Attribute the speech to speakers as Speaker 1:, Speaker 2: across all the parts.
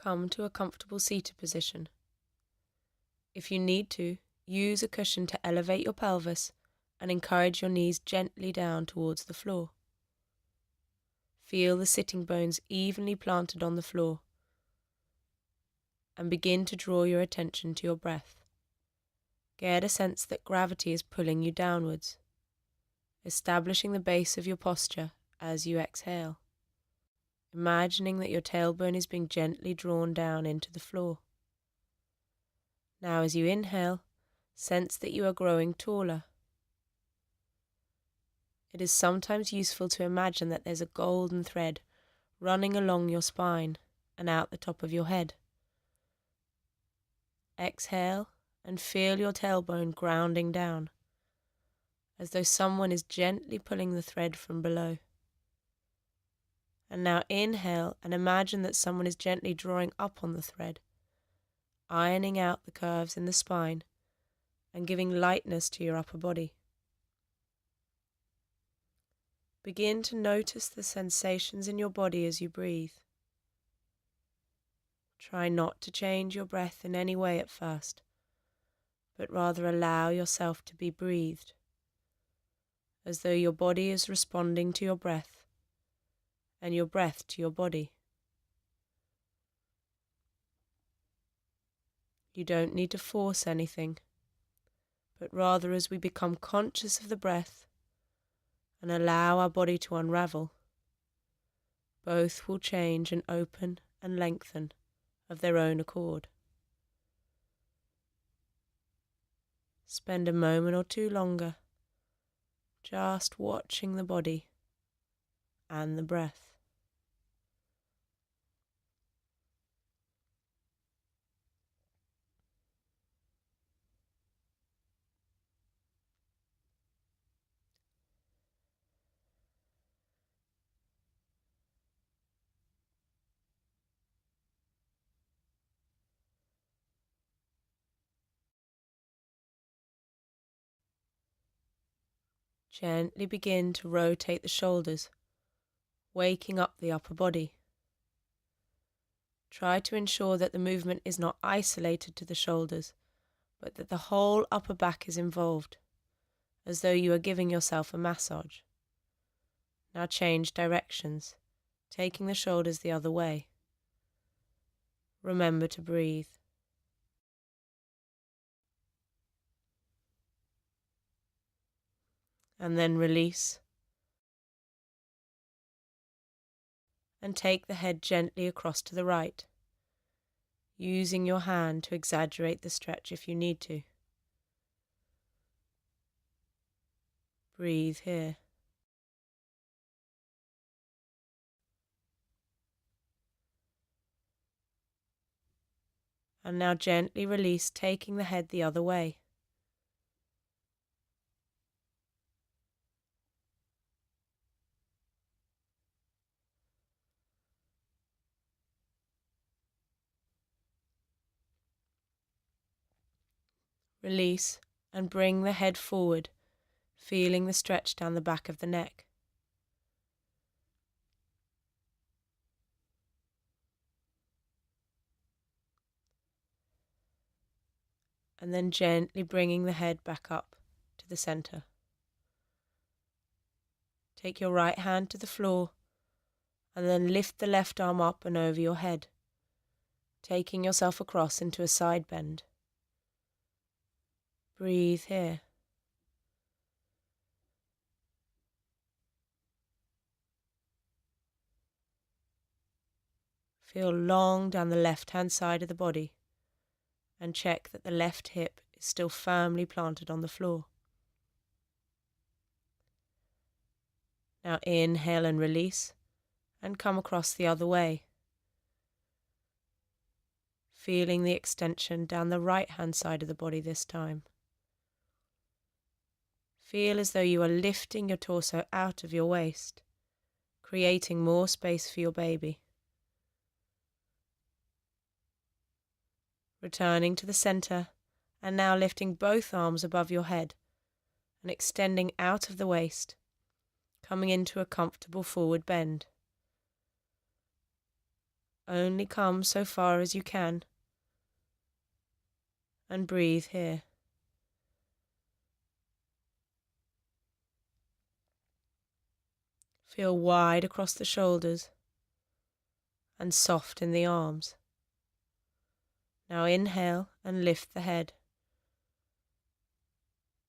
Speaker 1: Come to a comfortable seated position. If you need to, use a cushion to elevate your pelvis and encourage your knees gently down towards the floor. Feel the sitting bones evenly planted on the floor and begin to draw your attention to your breath. Get a sense that gravity is pulling you downwards, establishing the base of your posture as you exhale, imagining that your tailbone is being gently drawn down into the floor. Now as you inhale, sense that you are growing taller. It is sometimes useful to imagine that there's a golden thread running along your spine and out the top of your head. Exhale and feel your tailbone grounding down, as though someone is gently pulling the thread from below. And now inhale and imagine that someone is gently drawing up on the thread, ironing out the curves in the spine and giving lightness to your upper body. Begin to notice the sensations in your body as you breathe. Try not to change your breath in any way at first, but rather allow yourself to be breathed, as though your body is responding to your breath and your breath to your body. You don't need to force anything, but rather as we become conscious of the breath and allow our body to unravel, both will change and open and lengthen of their own accord. Spend a moment or two longer just watching the body and the breath. Gently begin to rotate the shoulders, waking up the upper body. Try to ensure that the movement is not isolated to the shoulders, but that the whole upper back is involved, as though you are giving yourself a massage. Now change directions, taking the shoulders the other way. Remember to breathe. And then release. And take the head gently across to the right, using your hand to exaggerate the stretch if you need to. Breathe here. And now gently release, taking the head the other way. Release and bring the head forward, feeling the stretch down the back of the neck. And then gently bringing the head back up to the center. Take your right hand to the floor and then lift the left arm up and over your head, taking yourself across into a side bend. Breathe here. Feel long down the left-hand side of the body and check that the left hip is still firmly planted on the floor. Now inhale and release and come across the other way, feeling the extension down the right-hand side of the body this time. Feel as though you are lifting your torso out of your waist, creating more space for your baby. Returning to the center and now lifting both arms above your head and extending out of the waist, coming into a comfortable forward bend. Only come so far as you can. And breathe here. Feel wide across the shoulders and soft in the arms. Now inhale and lift the head.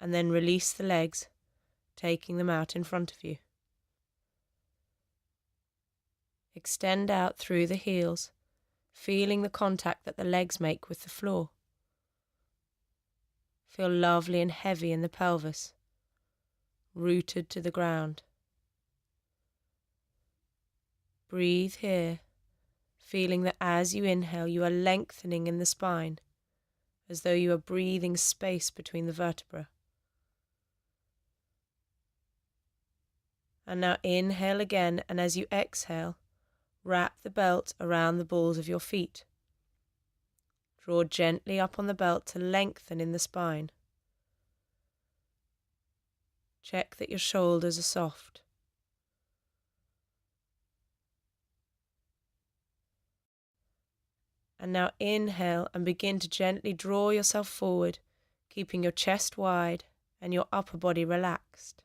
Speaker 1: And then release the legs, taking them out in front of you. Extend out through the heels, feeling the contact that the legs make with the floor. Feel lovely and heavy in the pelvis, rooted to the ground. Breathe here, feeling that as you inhale you are lengthening in the spine, as though you are breathing space between the vertebrae. And now inhale again, and as you exhale, wrap the belt around the balls of your feet. Draw gently up on the belt to lengthen in the spine. Check that your shoulders are soft. And now inhale and begin to gently draw yourself forward, keeping your chest wide and your upper body relaxed.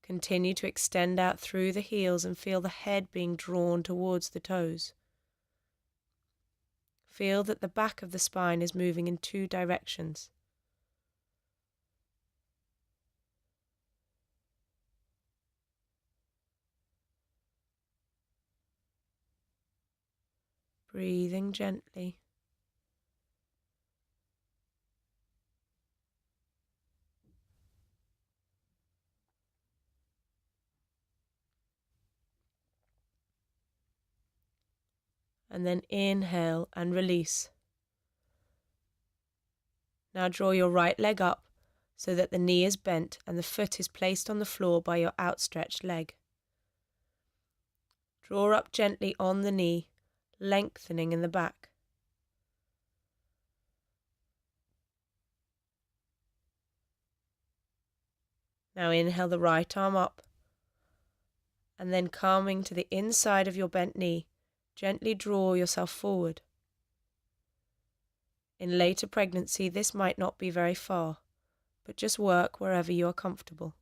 Speaker 1: Continue to extend out through the heels and feel the head being drawn towards the toes. Feel that the back of the spine is moving in two directions. Breathing gently. And then inhale and release. Now draw your right leg up so that the knee is bent and the foot is placed on the floor by your outstretched leg. Draw up gently on the knee, lengthening in the back. Now inhale the right arm up, and then coming to the inside of your bent knee, gently draw yourself forward. In later pregnancy, this might not be very far, but just work wherever you are comfortable.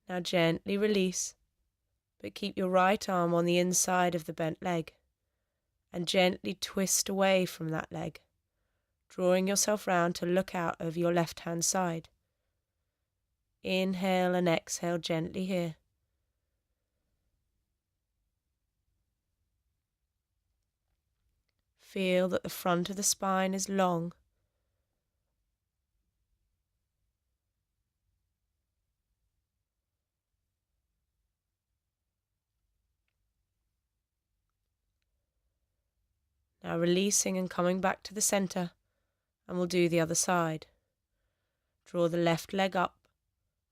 Speaker 1: Now gently release, but keep your right arm on the inside of the bent leg, and gently twist away from that leg, drawing yourself round to look out over your left-hand side. Inhale and exhale gently here. Feel that the front of the spine is long. Now releasing and coming back to the center, and we'll do the other side. Draw the left leg up,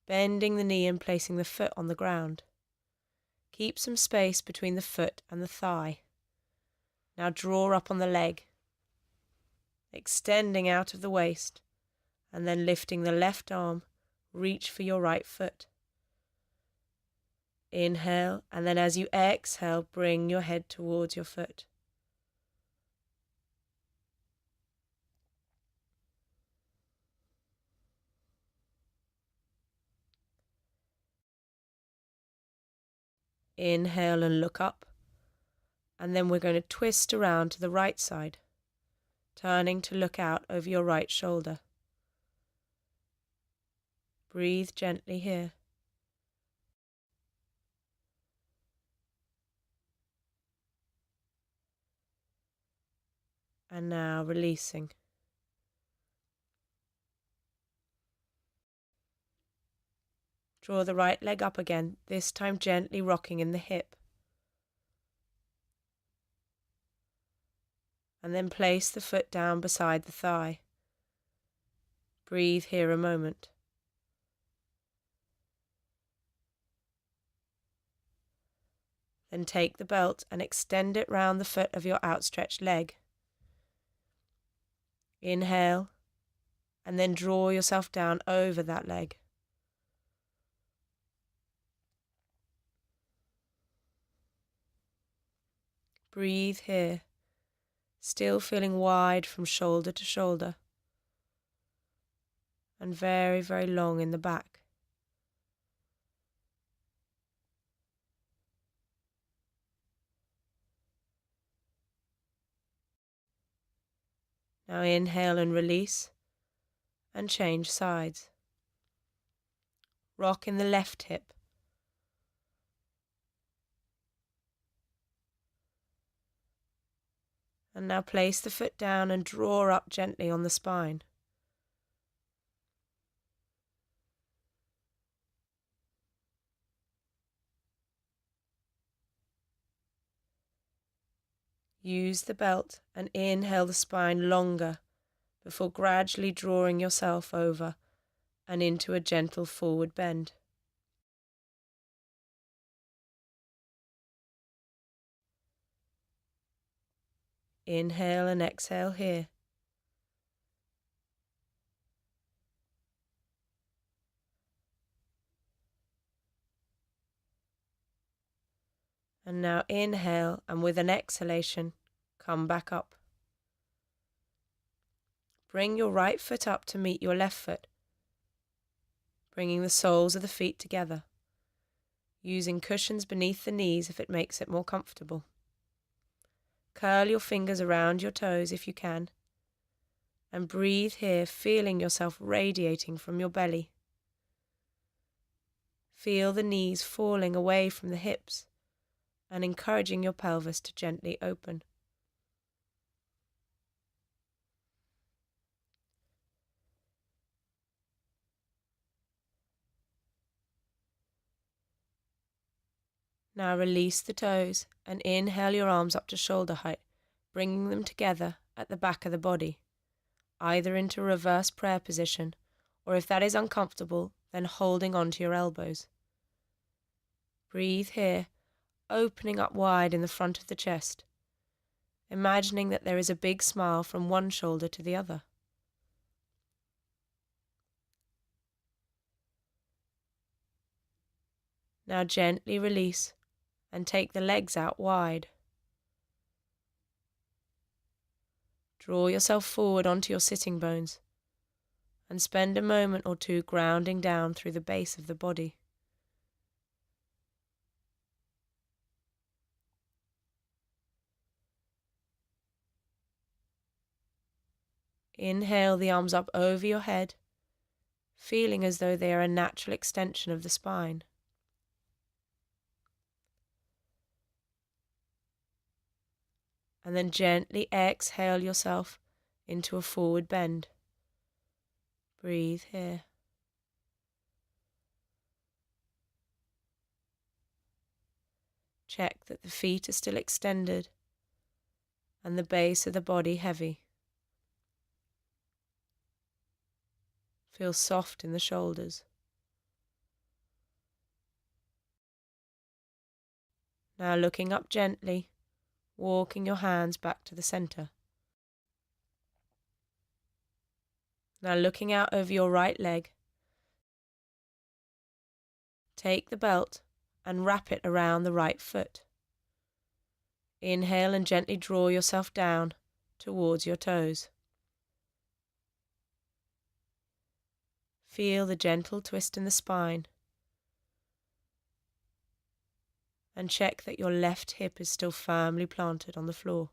Speaker 1: bending the knee and placing the foot on the ground. Keep some space between the foot and the thigh. Now draw up on the leg, extending out of the waist, and then lifting the left arm, reach for your right foot. Inhale, and then as you exhale, bring your head towards your foot. Inhale and look up, and then we're going to twist around to the right side, turning to look out over your right shoulder. Breathe gently here. And now releasing. Draw the right leg up again, this time gently rocking in the hip. And then place the foot down beside the thigh. Breathe here a moment. Then take the belt and extend it round the foot of your outstretched leg. Inhale, and then draw yourself down over that leg. Breathe here, still feeling wide from shoulder to shoulder, and very, very long in the back. Now inhale and release, and change sides. Rock in the left hip. And now place the foot down and draw up gently on the spine. Use the belt and inhale the spine longer before gradually drawing yourself over and into a gentle forward bend. Inhale and exhale here. And now inhale, and with an exhalation, come back up. Bring your right foot up to meet your left foot, bringing the soles of the feet together, using cushions beneath the knees if it makes it more comfortable. Curl your fingers around your toes if you can, and breathe here, feeling yourself radiating from your belly. Feel the knees falling away from the hips and encouraging your pelvis to gently open. Now release the toes and inhale your arms up to shoulder height, bringing them together at the back of the body, either into reverse prayer position, or if that is uncomfortable, then holding onto your elbows. Breathe here, opening up wide in the front of the chest, imagining that there is a big smile from one shoulder to the other. Now gently release and take the legs out wide. Draw yourself forward onto your sitting bones and spend a moment or two grounding down through the base of the body. Inhale the arms up over your head, feeling as though they are a natural extension of the spine. And then gently exhale yourself into a forward bend. Breathe here. Check that the feet are still extended and the base of the body heavy. Feel soft in the shoulders. Now looking up gently, walking your hands back to the center. Now looking out over your right leg, take the belt and wrap it around the right foot. Inhale and gently draw yourself down towards your toes. Feel the gentle twist in the spine. And check that your left hip is still firmly planted on the floor.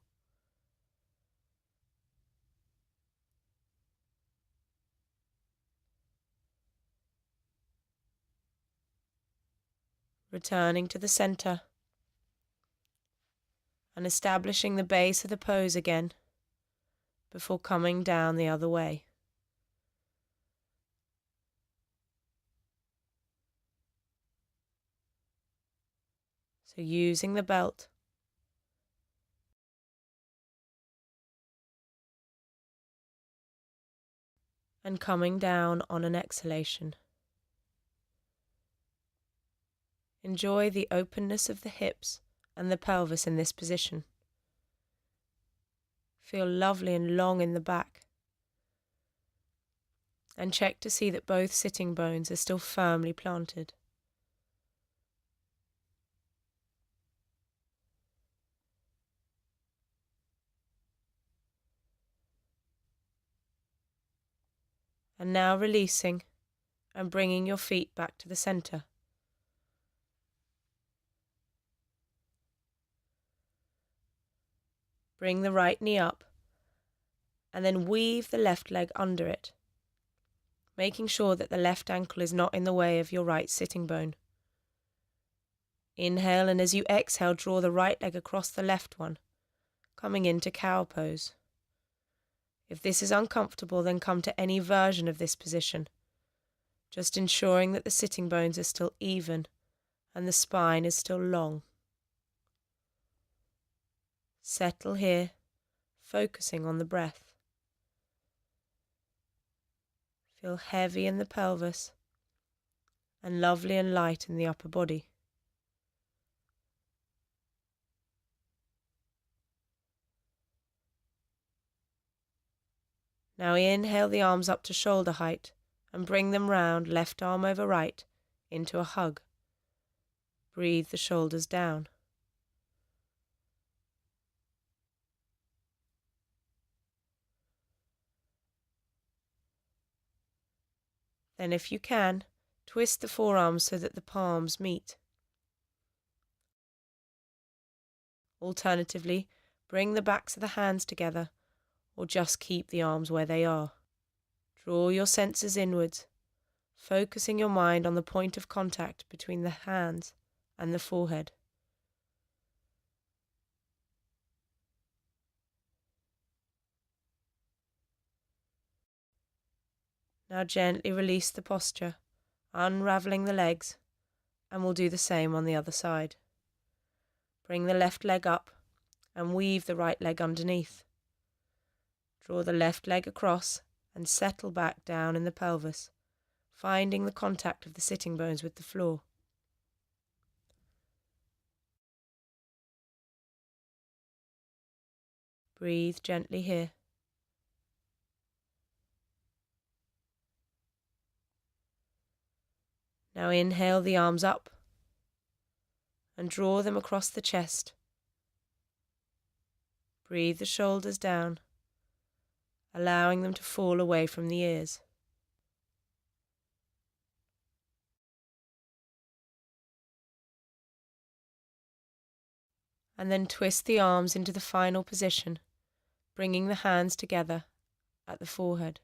Speaker 1: Returning to the center and establishing the base of the pose again before coming down the other way. So using the belt, and coming down on an exhalation. Enjoy the openness of the hips and the pelvis in this position. Feel lovely and long in the back. And check to see that both sitting bones are still firmly planted. And now releasing and bringing your feet back to the center. Bring the right knee up and then weave the left leg under it, making sure that the left ankle is not in the way of your right sitting bone. Inhale, and as you exhale, draw the right leg across the left one, coming into cow pose. If this is uncomfortable, then come to any version of this position, just ensuring that the sitting bones are still even and the spine is still long. Settle here, focusing on the breath. Feel heavy in the pelvis and lovely and light in the upper body. Now inhale the arms up to shoulder height and bring them round, left arm over right, into a hug. Breathe the shoulders down. Then if you can, twist the forearms so that the palms meet. Alternatively, bring the backs of the hands together or just keep the arms where they are. Draw your senses inwards, focusing your mind on the point of contact between the hands and the forehead. Now gently release the posture, unravelling the legs, and we'll do the same on the other side. Bring the left leg up and weave the right leg underneath. Draw the left leg across and settle back down in the pelvis, finding the contact of the sitting bones with the floor. Breathe gently here. Now inhale the arms up and draw them across the chest. Breathe the shoulders down, allowing them to fall away from the ears. And then twist the arms into the final position, bringing the hands together at the forehead.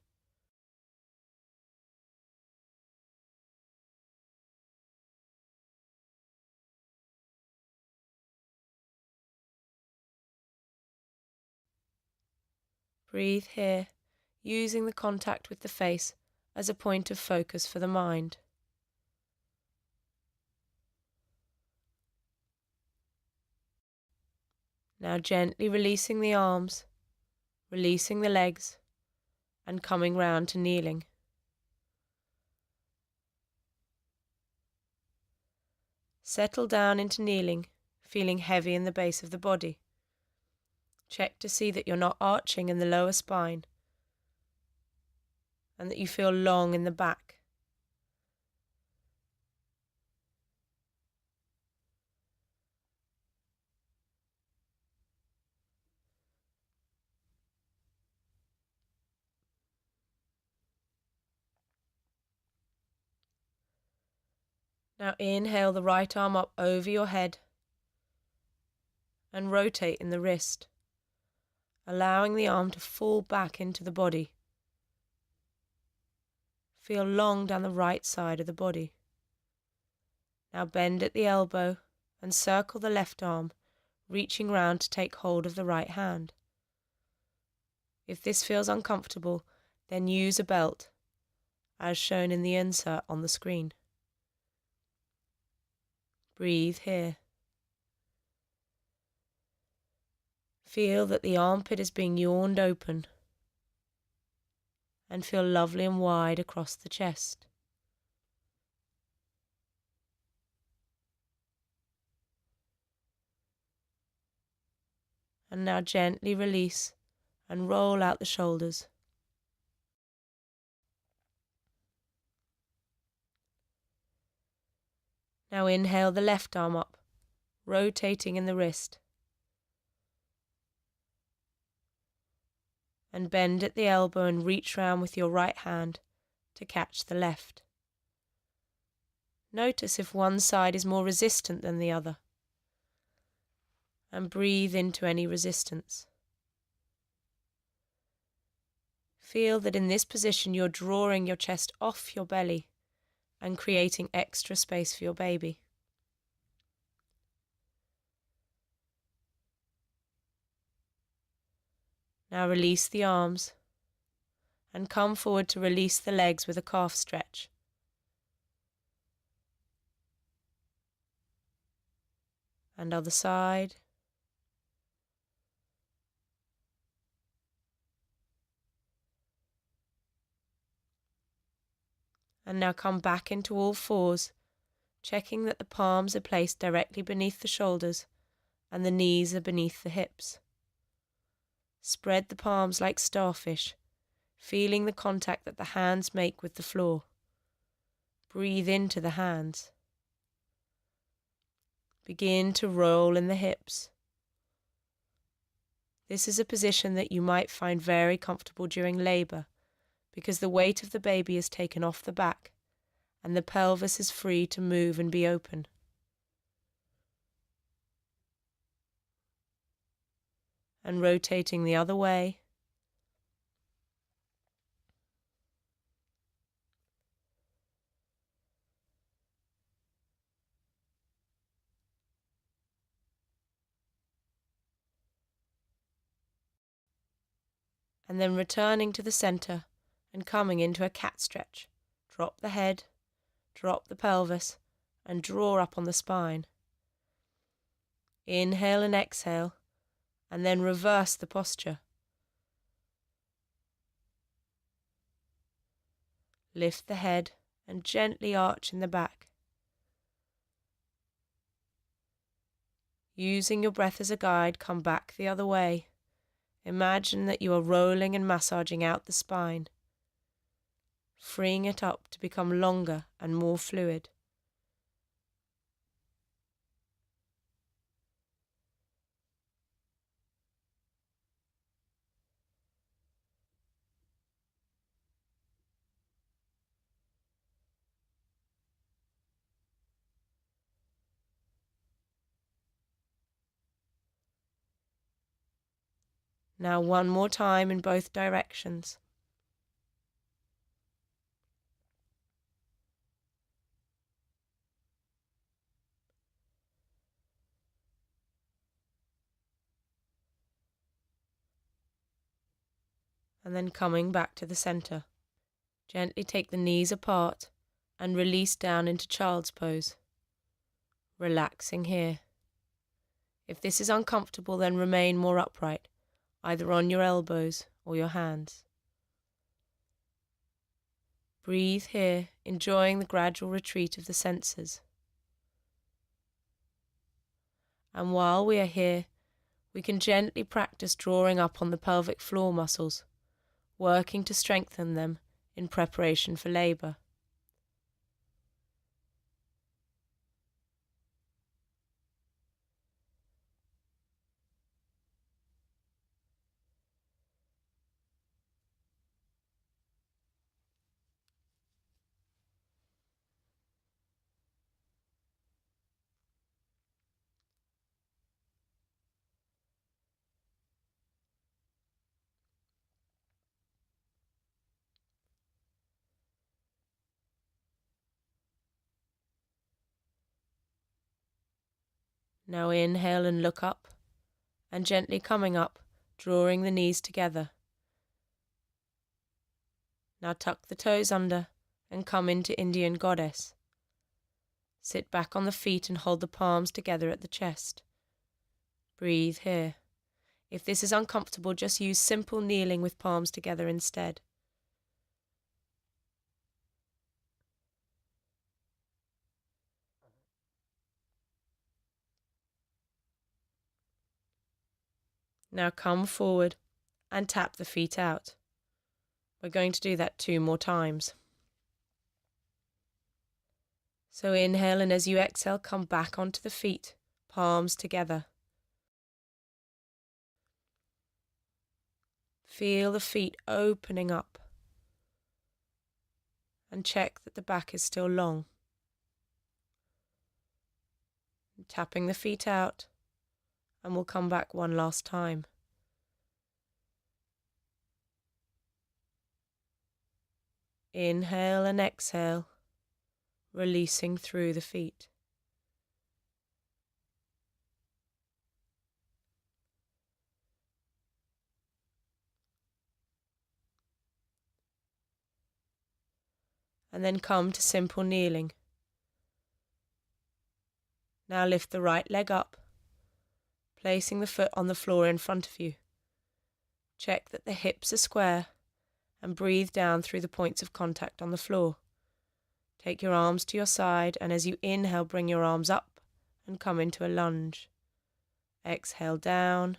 Speaker 1: Breathe here, using the contact with the face as a point of focus for the mind. Now gently releasing the arms, releasing the legs, and coming round to kneeling. Settle down into kneeling, feeling heavy in the base of the body. Check to see that you're not arching in the lower spine and that you feel long in the back. Now inhale the right arm up over your head and rotate in the wrist, allowing the arm to fall back into the body. Feel long down the right side of the body. Now bend at the elbow and circle the left arm, reaching round to take hold of the right hand. If this feels uncomfortable, then use a belt, as shown in the insert on the screen. Breathe here. Feel that the armpit is being yawned open and feel lovely and wide across the chest. And now gently release and roll out the shoulders. Now inhale the left arm up, rotating in the wrist. And bend at the elbow and reach round with your right hand to catch the left. Notice if one side is more resistant than the other. And breathe into any resistance. Feel that in this position you're drawing your chest off your belly and creating extra space for your baby. Now release the arms and come forward to release the legs with a calf stretch. And other side. And now come back into all fours, checking that the palms are placed directly beneath the shoulders and the knees are beneath the hips. Spread the palms like starfish, feeling the contact that the hands make with the floor. Breathe into the hands. Begin to roll in the hips. This is a position that you might find very comfortable during labour, because the weight of the baby is taken off the back and the pelvis is free to move and be open. And rotating the other way. And then returning to the centre and coming into a cat stretch. Drop the head, drop the pelvis, and draw up on the spine. Inhale and exhale, and then reverse the posture. Lift the head and gently arch in the back. Using your breath as a guide, come back the other way. Imagine that you are rolling and massaging out the spine, freeing it up to become longer and more fluid. Now one more time in both directions. And then coming back to the centre. Gently take the knees apart and release down into child's pose. Relaxing here. If this is uncomfortable, then remain more upright, either on your elbows or your hands. Breathe here, enjoying the gradual retreat of the senses. And while we are here, we can gently practice drawing up on the pelvic floor muscles, working to strengthen them in preparation for labour. Now inhale and look up, and gently coming up, drawing the knees together. Now tuck the toes under and come into Indian Goddess. Sit back on the feet and hold the palms together at the chest. Breathe here. If this is uncomfortable, just use simple kneeling with palms together instead. Now come forward and tap the feet out. We're going to do that 2 more times. So inhale, and as you exhale, come back onto the feet, palms together. Feel the feet opening up and check that the back is still long. Tapping the feet out, and we'll come back one last time. Inhale and exhale, releasing through the feet. And then come to simple kneeling. Now lift the right leg up, placing the foot on the floor in front of you. Check that the hips are square and breathe down through the points of contact on the floor. Take your arms to your side, and as you inhale, bring your arms up and come into a lunge. Exhale down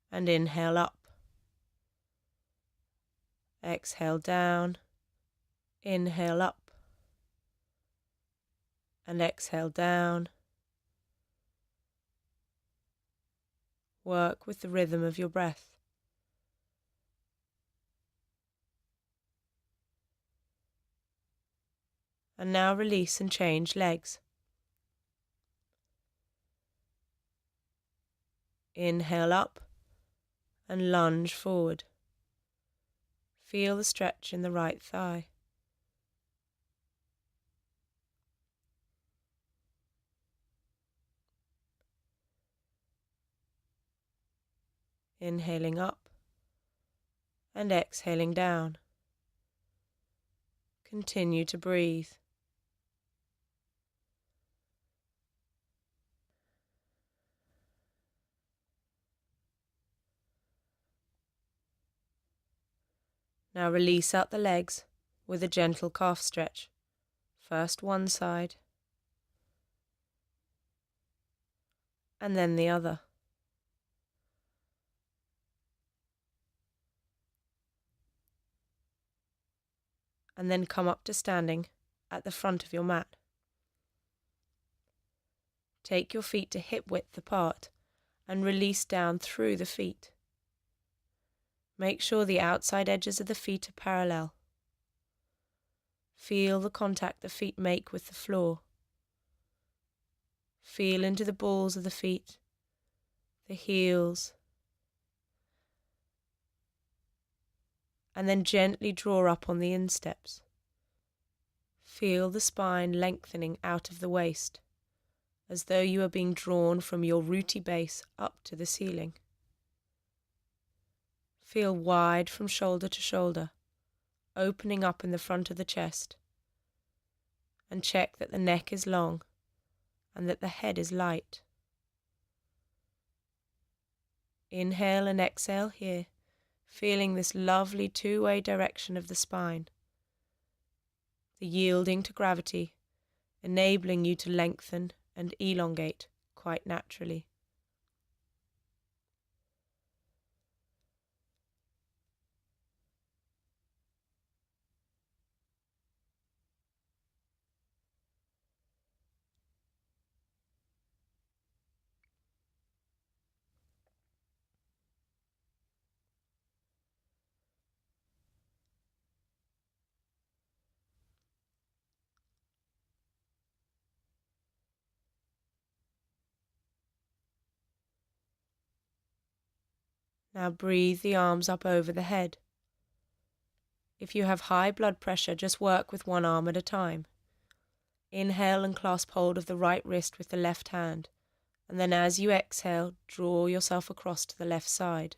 Speaker 1: and inhale up. Exhale down, inhale up, and exhale down. Work with the rhythm of your breath. And now release and change legs. Inhale up and lunge forward. Feel the stretch in the right thigh. Inhaling up and exhaling down. Continue to breathe. Now release out the legs with a gentle calf stretch. First one side, and then the other. And then come up to standing at the front of your mat. Take your feet to hip width apart and release down through the feet. Make sure the outside edges of the feet are parallel. Feel the contact the feet make with the floor. Feel into the balls of the feet, the heels, and then gently draw up on the insteps. Feel the spine lengthening out of the waist, as though you are being drawn from your rooty base up to the ceiling. Feel wide from shoulder to shoulder, opening up in the front of the chest, and check that the neck is long and that the head is light. Inhale and exhale here, feeling this lovely two-way direction of the spine, the yielding to gravity, enabling you to lengthen and elongate quite naturally. Now breathe the arms up over the head. If you have high blood pressure, just work with one arm at a time. Inhale and clasp hold of the right wrist with the left hand, and then as you exhale, draw yourself across to the left side.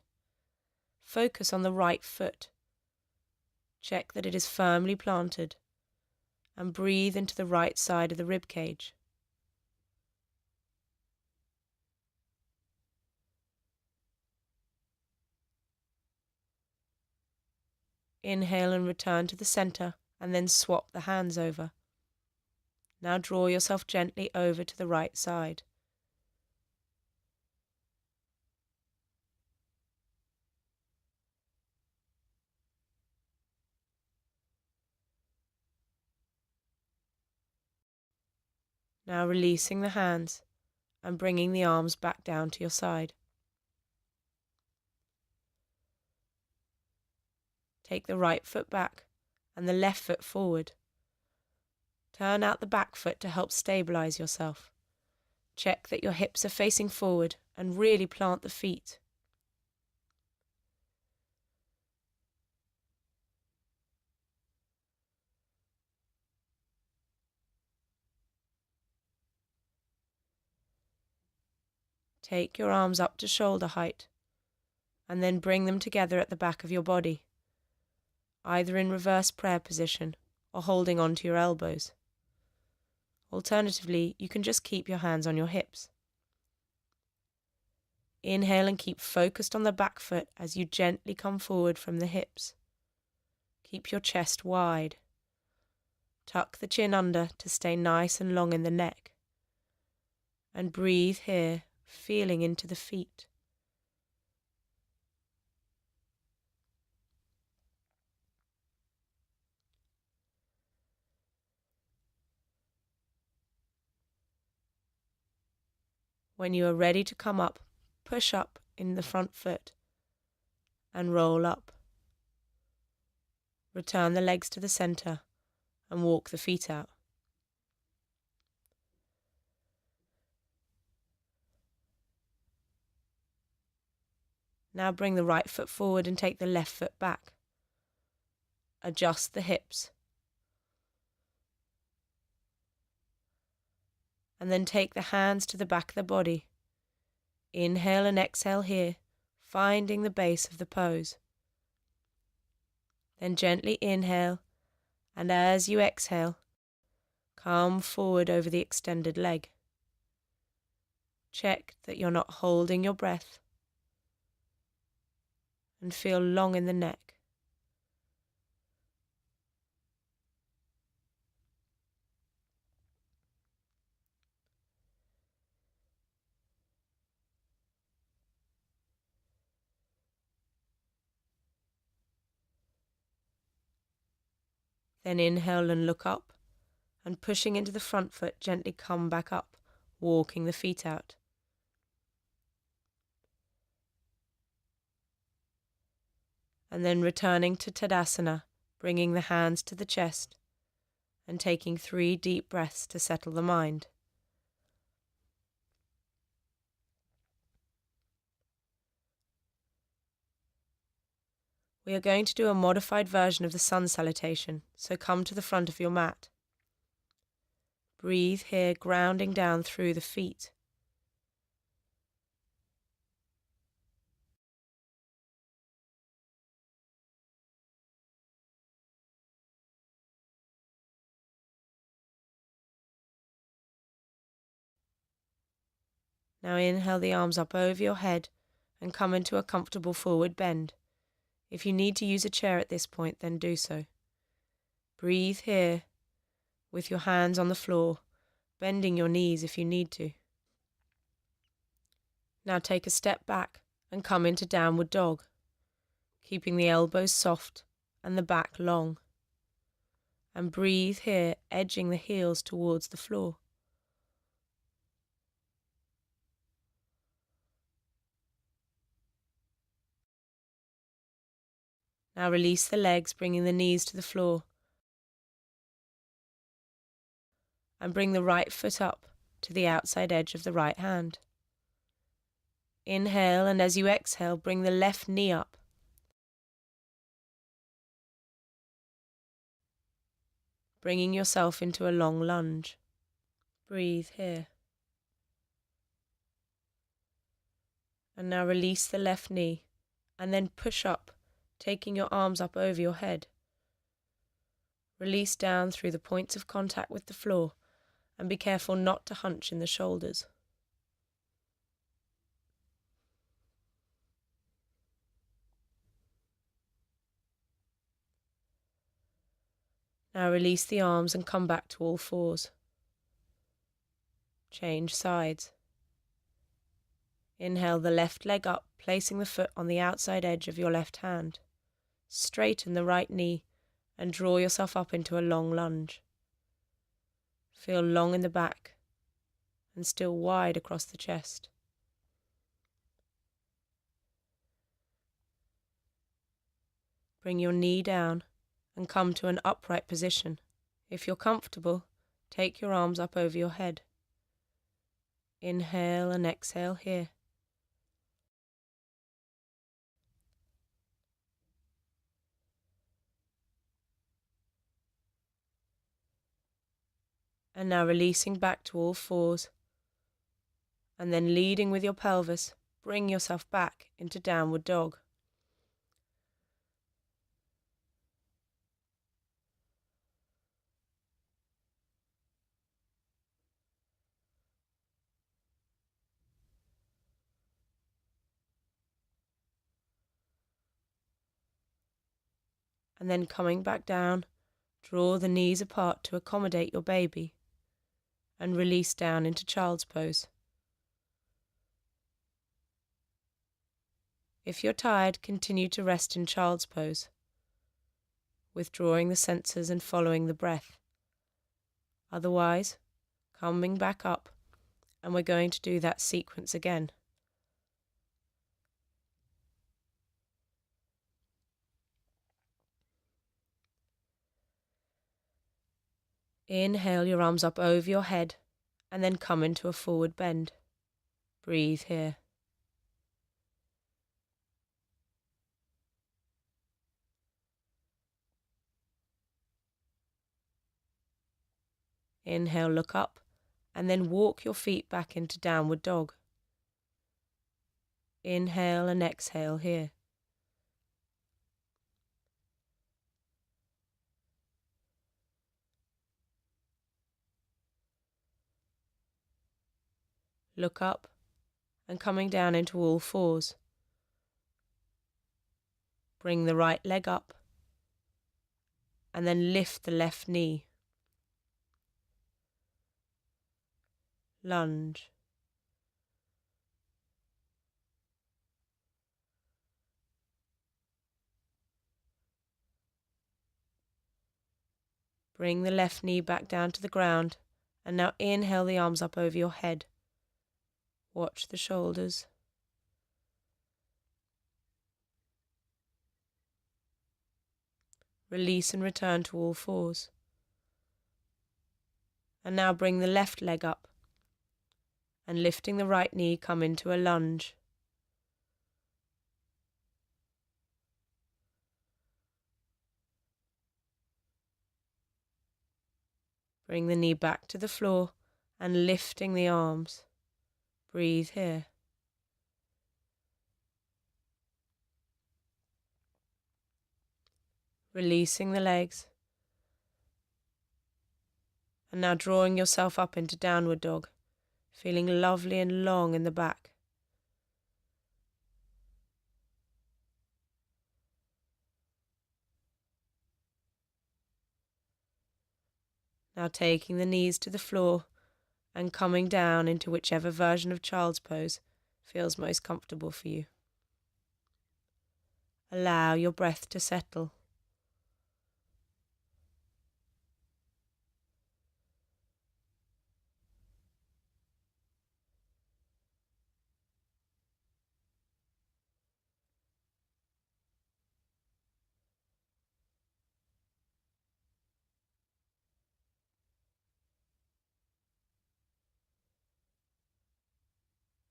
Speaker 1: Focus on the right foot. Check that it is firmly planted, and breathe into the right side of the rib cage. Inhale and return to the center, and then swap the hands over. Now draw yourself gently over to the right side. Now releasing the hands and bringing the arms back down to your side. Take the right foot back and the left foot forward. Turn out the back foot to help stabilize yourself. Check that your hips are facing forward and really plant the feet. Take your arms up to shoulder height and then bring them together at the back of your body, either in reverse prayer position or holding onto your elbows. Alternatively, you can just keep your hands on your hips. Inhale and keep focused on the back foot as you gently come forward from the hips. Keep your chest wide. Tuck the chin under to stay nice and long in the neck. And breathe here, feeling into the feet. When you are ready to come up, push up in the front foot and roll up. Return the legs to the center and walk the feet out. Now bring the right foot forward and take the left foot back. Adjust the hips. And then take the hands to the back of the body. Inhale and exhale here, finding the base of the pose. Then gently inhale, and as you exhale, come forward over the extended leg. Check that you're not holding your breath, and feel long in the neck. Then inhale and look up, and pushing into the front foot, gently come back up, walking the feet out. And then returning to Tadasana, bringing the hands to the chest, and taking 3 deep breaths to settle the mind. We are going to do a modified version of the sun salutation, so come to the front of your mat. Breathe here, grounding down through the feet. Now inhale the arms up over your head and come into a comfortable forward bend. If you need to use a chair at this point, then do so. Breathe here with your hands on the floor, bending your knees if you need to. Now take a step back and come into downward dog, keeping the elbows soft and the back long. And breathe here, edging the heels towards the floor. Now release the legs, bringing the knees to the floor. And bring the right foot up to the outside edge of the right hand. Inhale, and as you exhale, bring the left knee up. Bringing yourself into a long lunge. Breathe here. And now release the left knee, and then push up, taking your arms up over your head. Release down through the points of contact with the floor, and be careful not to hunch in the shoulders. Now release the arms and come back to all fours. Change sides. Inhale the left leg up, placing the foot on the outside edge of your left hand. Straighten the right knee and draw yourself up into a long lunge. Feel long in the back and still wide across the chest. Bring your knee down and come to an upright position. If you're comfortable, take your arms up over your head. Inhale and exhale here. And now releasing back to all fours, and then leading with your pelvis, bring yourself back into downward dog. And then coming back down, draw the knees apart to accommodate your baby, and release down into child's pose. If you're tired, continue to rest in child's pose, withdrawing the senses and following the breath. Otherwise, coming back up, and we're going to do that sequence again. Inhale your arms up over your head, and then come into a forward bend. Breathe here. Inhale, look up, and then walk your feet back into downward dog. Inhale and exhale here. Look up, and coming down into all fours. Bring the right leg up, and then lift the left knee. Lunge. Bring the left knee back down to the ground, and now inhale the arms up over your head. Watch the shoulders. Release and return to all fours. And now bring the left leg up, and lifting the right knee, come into a lunge. Bring the knee back to the floor and lifting the arms. Breathe here. Releasing the legs. And now drawing yourself up into downward dog, feeling lovely and long in the back. Now taking the knees to the floor and coming down into whichever version of child's pose feels most comfortable for you. Allow your breath to settle.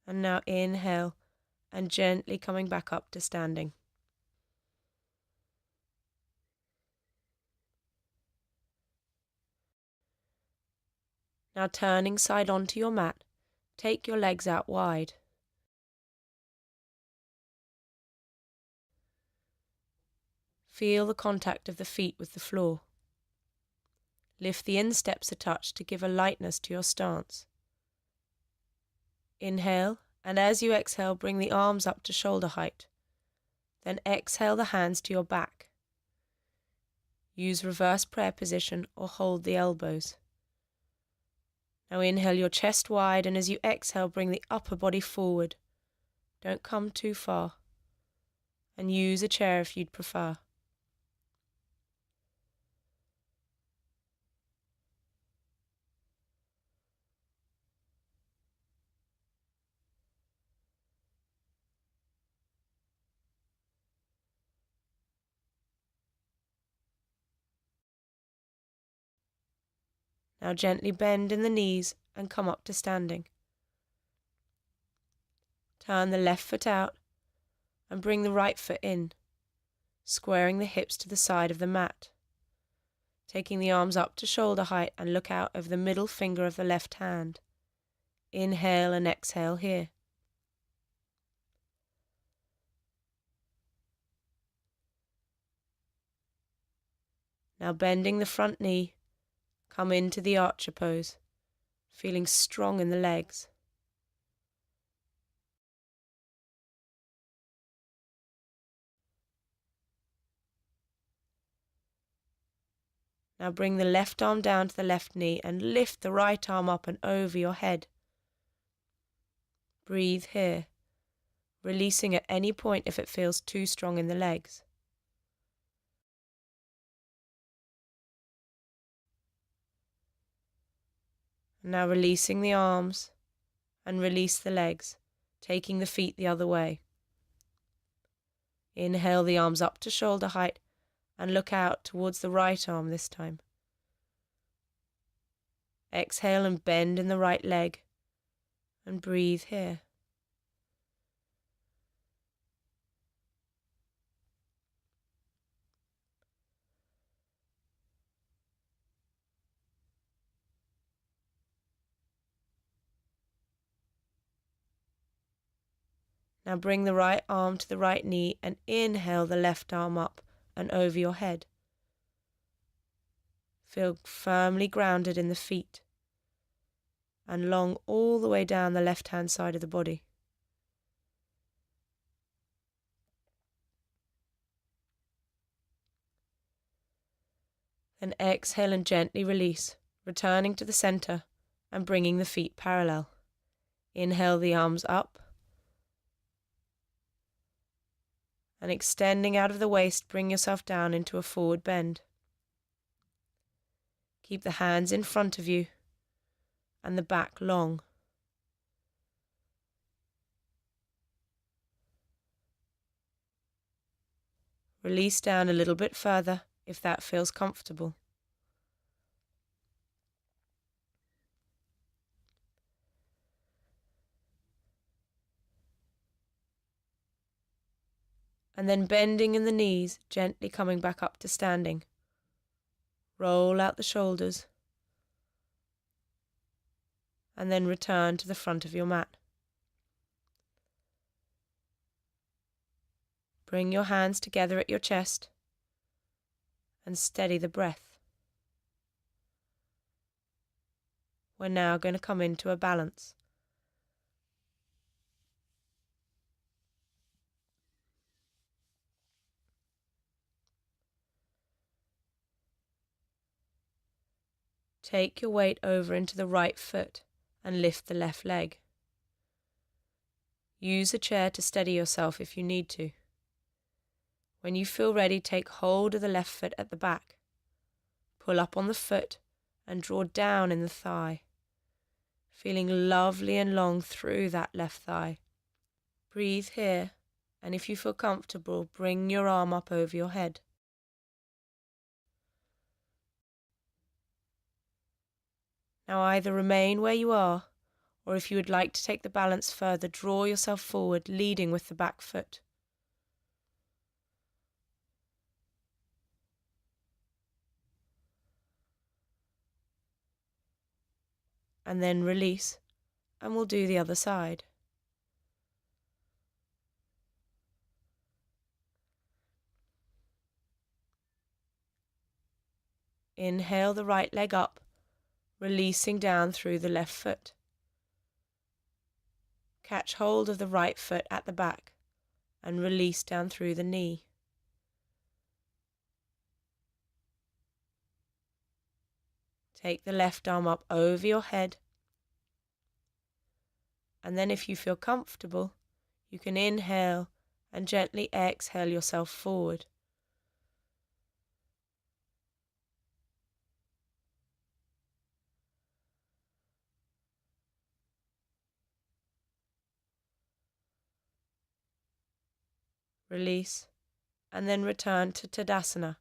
Speaker 1: And now inhale and gently coming back up to standing. Now turning side onto your mat, take your legs out wide. Feel the contact of the feet with the floor. Lift the insteps a touch to give a lightness to your stance. Inhale, and as you exhale, bring the arms up to shoulder height. Then exhale the hands to your back. Use reverse prayer position or hold the elbows. Now inhale your chest wide, and as you exhale, bring the upper body forward. Don't come too far. And use a chair if you'd prefer. Now gently bend in the knees and come up to standing. Turn the left foot out and bring the right foot in, squaring the hips to the side of the mat. Taking the arms up to shoulder height and look out over the middle finger of the left hand. Inhale and exhale here. Now bending the front knee, come into the archer pose, feeling strong in the legs. Now bring the left arm down to the left knee and lift the right arm up and over your head. Breathe here, releasing at any point if it feels too strong in the legs. Now releasing the arms and release the legs, taking the feet the other way. Inhale the arms up to shoulder height and look out towards the right arm this time. Exhale and bend in the right leg and breathe here. Now bring the right arm to the right knee and inhale the left arm up and over your head. Feel firmly grounded in the feet and long all the way down the left-hand side of the body. Then exhale and gently release, returning to the center and bringing the feet parallel. Inhale the arms up and extending out of the waist, bring yourself down into a forward bend. Keep the hands in front of you and the back long. Release down a little bit further if that feels comfortable. And then bending in the knees, gently coming back up to standing. Roll out the shoulders and then return to the front of your mat. Bring your hands together at your chest and steady the breath. We're now going to come into a balance. Take your weight over into the right foot and lift the left leg. Use a chair to steady yourself if you need to. When you feel ready, take hold of the left foot at the back. Pull up on the foot and draw down in the thigh, feeling lovely and long through that left thigh. Breathe here, and if you feel comfortable, bring your arm up over your head. Now either remain where you are, or if you would like to take the balance further, draw yourself forward, leading with the back foot. And then release, and we'll do the other side. Inhale the right leg up, releasing down through the left foot. Catch hold of the right foot at the back and release down through the knee. Take the left arm up over your head, and then if you feel comfortable, you can inhale and gently exhale yourself forward. Release, and then return to Tadasana,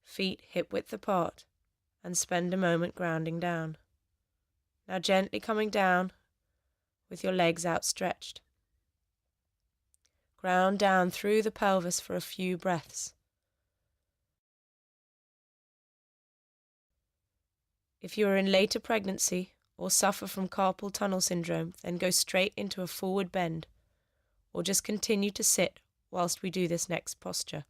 Speaker 1: feet hip width apart, and spend a moment grounding down. Now gently coming down with your legs outstretched. Ground down through the pelvis for a few breaths. If you are in later pregnancy or suffer from carpal tunnel syndrome, then go straight into a forward bend, or just continue to sit whilst we do this next posture.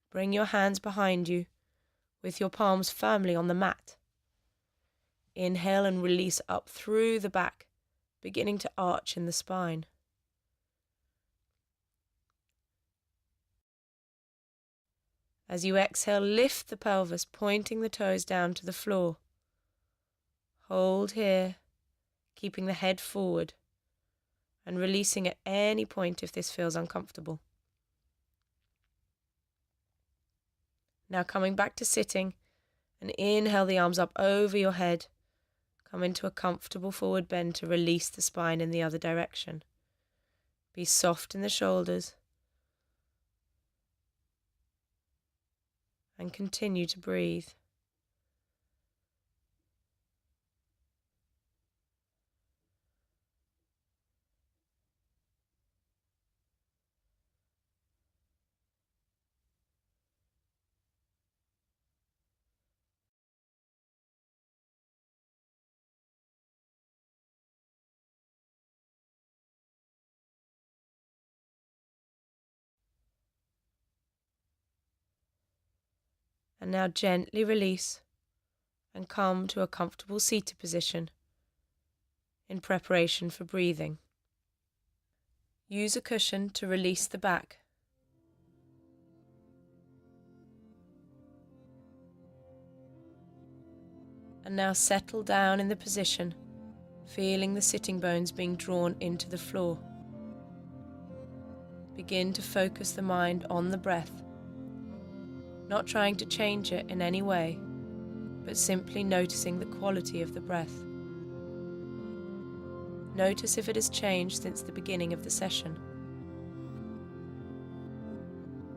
Speaker 1: Bring your hands behind you with your palms firmly on the mat. Inhale and release up through the back, beginning to arch in the spine. As you exhale, lift the pelvis, pointing the toes down to the floor. Hold here, keeping the head forward and releasing at any point if this feels uncomfortable. Now coming back to sitting, and inhale the arms up over your head. Come into a comfortable forward bend to release the spine in the other direction. Be soft in the shoulders. And continue to breathe. And now gently release and come to a comfortable seated position in preparation for breathing. Use a cushion to release the back. And now settle down in the position, feeling the sitting bones being drawn into the floor. Begin to focus the mind on the breath, not trying to change it in any way, but simply noticing the quality of the breath. Notice if it has changed since the beginning of the session.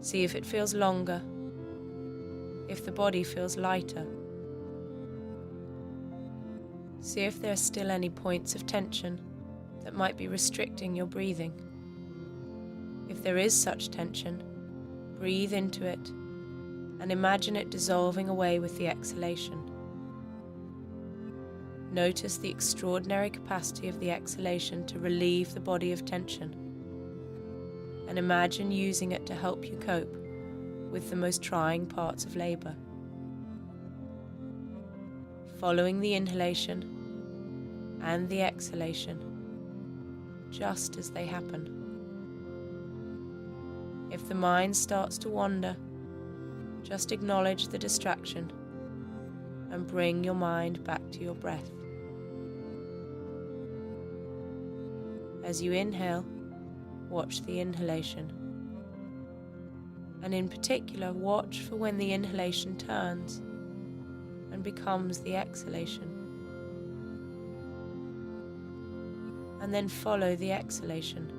Speaker 1: See if it feels longer, if the body feels lighter. See if there are still any points of tension that might be restricting your breathing. If there is such tension, breathe into it and imagine it dissolving away with the exhalation. Notice the extraordinary capacity of the exhalation to relieve the body of tension, and imagine using it to help you cope with the most trying parts of labour. Following the inhalation and the exhalation, just as they happen. If the mind starts to wander, just acknowledge the distraction and bring your mind back to your breath. As you inhale, watch the inhalation. And in particular, watch for when the inhalation turns and becomes the exhalation. And then follow the exhalation,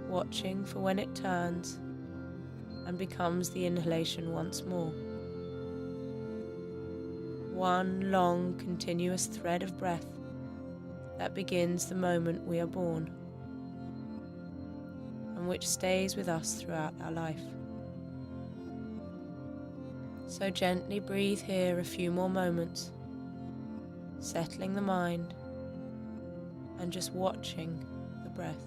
Speaker 1: watching for when it turns and becomes the inhalation once more. One long, continuous thread of breath that begins the moment we are born, and which stays with us throughout our life. So gently breathe here a few more moments, settling the mind and just watching the breath.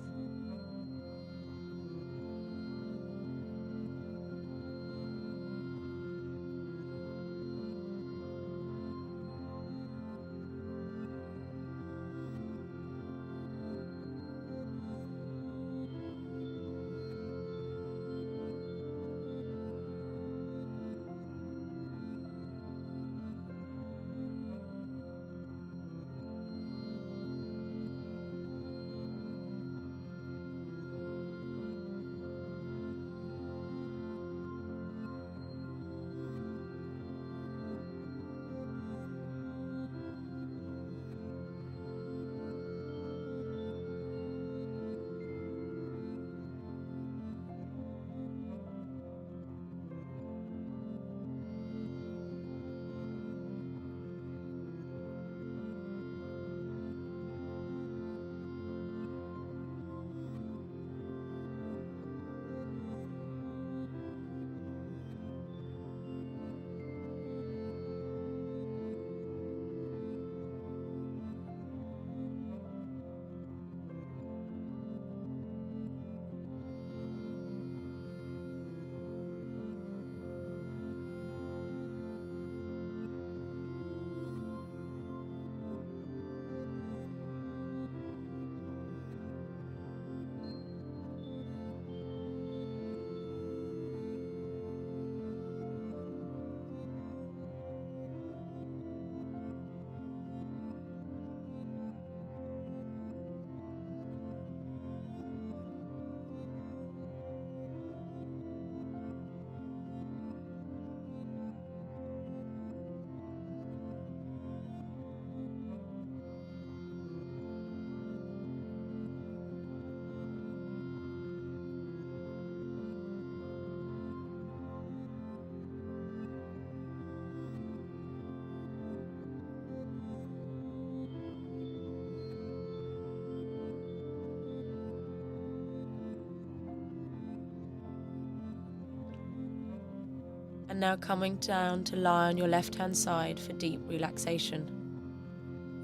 Speaker 1: And now coming down to lie on your left-hand side for deep relaxation.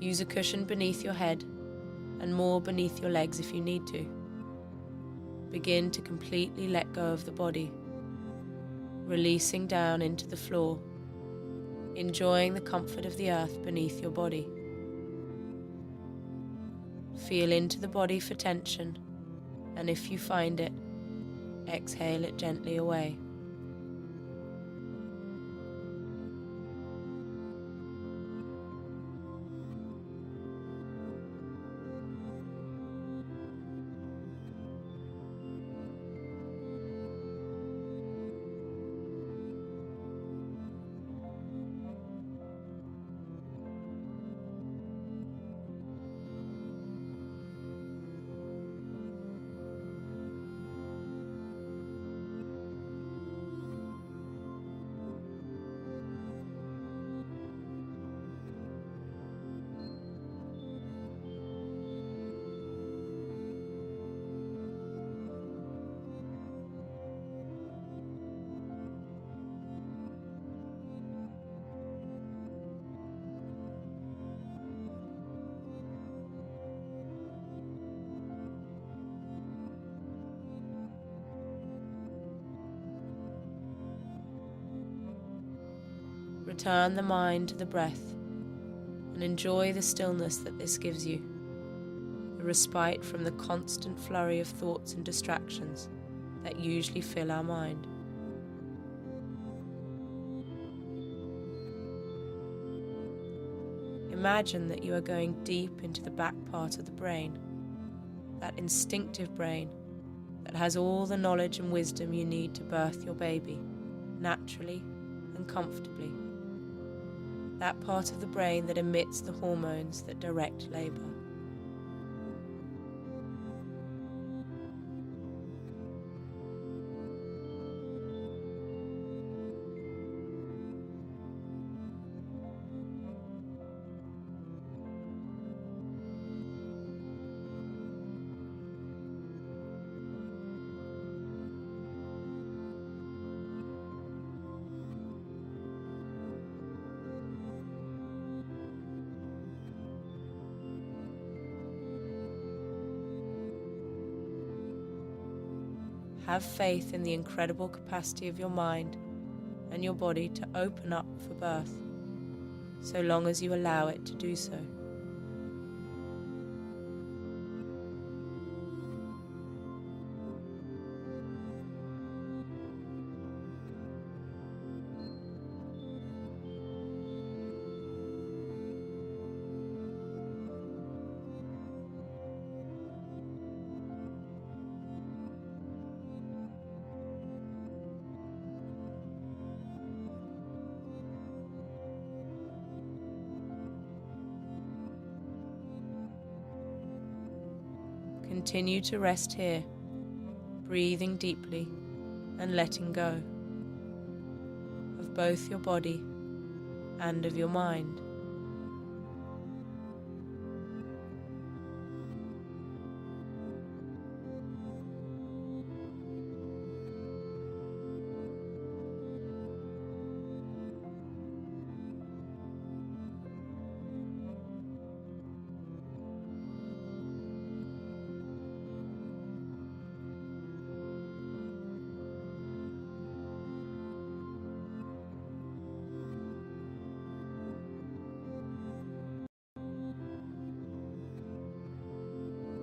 Speaker 1: Use a cushion beneath your head and more beneath your legs if you need to. Begin to completely let go of the body, releasing down into the floor, enjoying the comfort of the earth beneath your body. Feel into the body for tension, and if you find it, exhale it gently away. Return the mind to the breath and enjoy the stillness that this gives you, a respite from the constant flurry of thoughts and distractions that usually fill our mind. Imagine that you are going deep into the back part of the brain, that instinctive brain that has all the knowledge and wisdom you need to birth your baby, naturally and comfortably. That part of the brain that emits the hormones that direct labor. Have faith in the incredible capacity of your mind and your body to open up for birth, so long as you allow it to do so. Continue to rest here, breathing deeply and letting go of both your body and of your mind.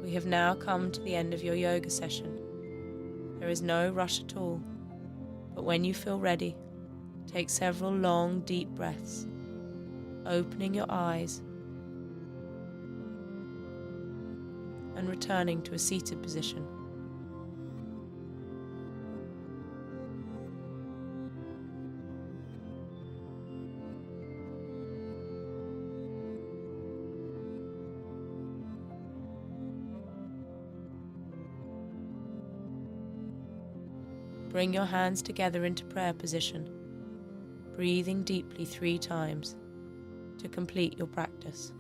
Speaker 1: We have now come to the end of your yoga session. There is no rush at all, but when you feel ready, take several long, deep breaths, opening your eyes and returning to a seated position. Bring your hands together into prayer position, breathing deeply 3 times to complete your practice.